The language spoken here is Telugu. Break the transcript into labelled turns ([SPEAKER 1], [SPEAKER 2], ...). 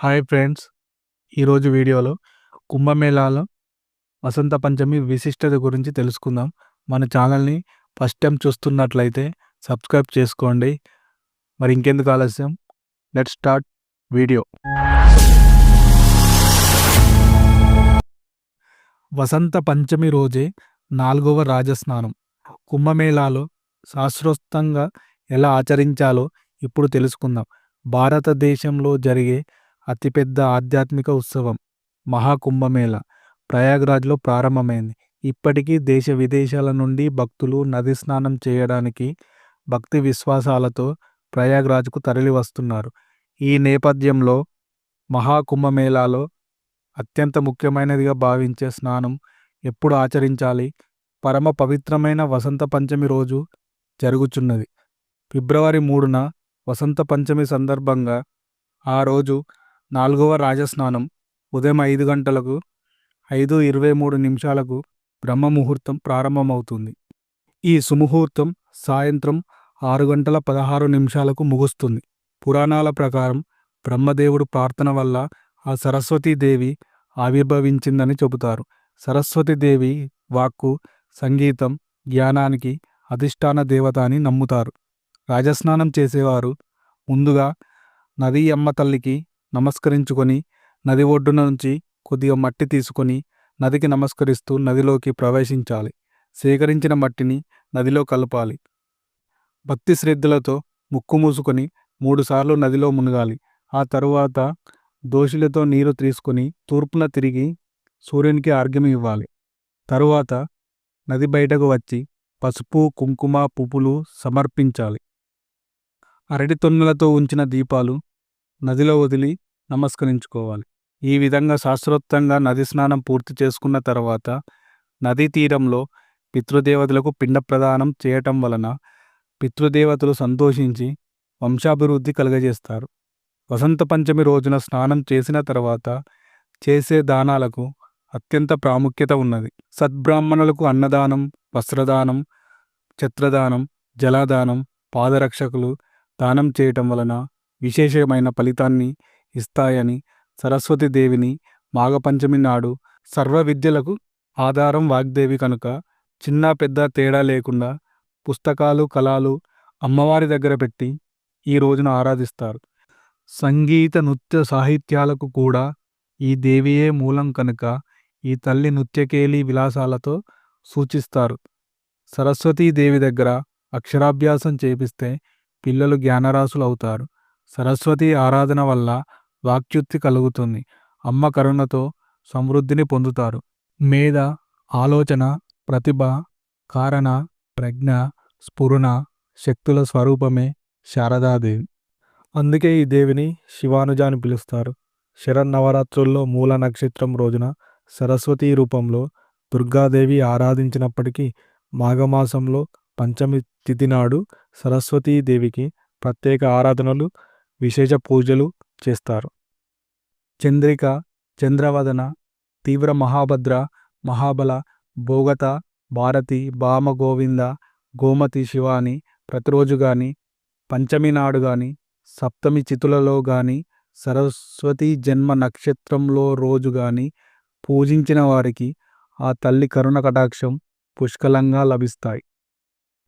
[SPEAKER 1] హాయ్ ఫ్రెండ్స్, ఈరోజు వీడియోలో కుంభమేళాలో వసంత పంచమి విశిష్టత గురించి తెలుసుకుందాం. మన ఛానల్ని ఫస్ట్ టైం చూస్తున్నట్లయితే సబ్స్క్రైబ్ చేసుకోండి. మరి ఇంకెందుకు ఆలస్యం, లెట్స్ స్టార్ట్ వీడియో. వసంత పంచమి రోజే 4వ రాజస్నానం. కుంభమేళాలో శాస్త్రోక్తంగా ఎలా ఆచరించాలో ఇప్పుడు తెలుసుకుందాం. భారతదేశంలో జరిగే అతిపెద్ద ఆధ్యాత్మిక ఉత్సవం మహాకుంభమేళ ప్రయాగ్రాజ్లో ప్రారంభమైంది. ఇప్పటికీ దేశ విదేశాల నుండి భక్తులు నది స్నానం చేయడానికి భక్తి విశ్వాసాలతో ప్రయాగ్రాజ్కు తరలి వస్తున్నారు. ఈ నేపథ్యంలో మహాకుంభమేళాలో అత్యంత ముఖ్యమైనదిగా భావించే స్నానం ఎప్పుడు ఆచరించాలి? పరమ పవిత్రమైన వసంత పంచమి రోజు జరుగుచున్నది. ఫిబ్రవరి 3న వసంత పంచమి సందర్భంగా ఆ రోజు 4వ రాజస్నానం ఉదయం 5 గంటలకు 5:23 బ్రహ్మ ముహూర్తం ప్రారంభమవుతుంది. ఈ సుముహూర్తం సాయంత్రం 6:16 ముగుస్తుంది. పురాణాల ప్రకారం బ్రహ్మదేవుడు ప్రార్థన వల్ల ఆ సరస్వతీదేవి ఆవిర్భవించిందని చెబుతారు. సరస్వతీదేవి వాక్కు, సంగీతం, జ్ఞానానికి అధిష్టాన దేవత అని నమ్ముతారు. రాజస్నానం చేసేవారు ముందుగా నది అమ్మ తల్లికి నమస్కరించుకొని నది ఒడ్డున నుంచి కొద్దిగా మట్టి తీసుకొని నదికి నమస్కరిస్తూ నదిలోకి ప్రవేశించాలి. సేకరించిన మట్టిని నదిలో కలపాలి. భక్తి శ్రద్ధలతో ముక్కు మూసుకొని 3 సార్లు నదిలో మునగాలి. ఆ తరువాత దోషులతో నీరు తీసుకొని తూర్పున తిరిగి సూర్యునికి అర్ఘ్యం ఇవ్వాలి. తరువాత నది బయటకు వచ్చి పసుపు, కుంకుమ, పువ్వులు సమర్పించాలి. అరటి తొన్నెలతో ఉంచిన దీపాలు నదిలో వదిలి నమస్కరించుకోవాలి. ఈ విధంగా శాస్త్రోక్తంగా నది స్నానం పూర్తి చేసుకున్న తర్వాత నదీ తీరంలో పితృదేవతలకు పిండ ప్రదానం చేయటం వలన పితృదేవతలు సంతోషించి వంశాభివృద్ధి కలుగజేస్తారు. వసంత పంచమి రోజున స్నానం చేసిన తర్వాత చేసే దానాలకు అత్యంత ప్రాముఖ్యత ఉన్నది. సద్బ్రాహ్మణులకు అన్నదానం, వస్త్రదానం, ఛత్రదానం, జలదానం, పాదరక్షకులు దానం చేయటం వలన విశేషమైన ఫలితాన్ని ఇస్తాయని సరస్వతీదేవిని మాఘపంచమి నాడు సర్వ విద్యలకు ఆధారం వాగ్దేవి కనుక చిన్న పెద్ద తేడా లేకుండా పుస్తకాలు, కళాలు అమ్మవారి దగ్గర పెట్టి ఈ రోజున ఆరాధిస్తారు. సంగీత, నృత్య, సాహిత్యాలకు కూడా ఈ దేవియే మూలం కనుక ఈ తల్లి నృత్యకేలి విలాసాలతో సూచిస్తారు. సరస్వతీదేవి దగ్గర అక్షరాభ్యాసం చేపిస్తే పిల్లలు జ్ఞానరాశులు అవుతారు. సరస్వతి ఆరాధన వల్ల వాక్యుక్తి కలుగుతుంది. అమ్మ కరుణతో సమృద్ధిని పొందుతారు. మేధ, ఆలోచన, ప్రతిభ, కారణ, ప్రజ్ఞ, స్ఫురణ శక్తుల స్వరూపమే శారదాదేవి. అందుకే ఈ దేవిని శివానుజ అని పిలుస్తారు. శరన్నవరాత్రుల్లో మూల నక్షత్రం రోజున సరస్వతీ రూపంలో దుర్గాదేవి ఆరాధించినప్పటికీ మాఘమాసంలో పంచమి తిథి నాడు సరస్వతీదేవికి ప్రత్యేక ఆరాధనలు, విశేష పూజలు చేస్తారు. చంద్రిక, చంద్రవదన, తీవ్ర మహాభద్ర, మహాబల, భోగత, భారతి, భామ గోవింద, గోమతి, శివాని ప్రతిరోజు కానీ, పంచమి నాడు కానీ, సప్తమి తిథులలో కానీ, సరస్వతి జన్మ నక్షత్రంలో రోజు కానీ పూజించిన వారికి ఆ తల్లి కరుణ కటాక్షం పుష్కలంగా లభిస్తాయి.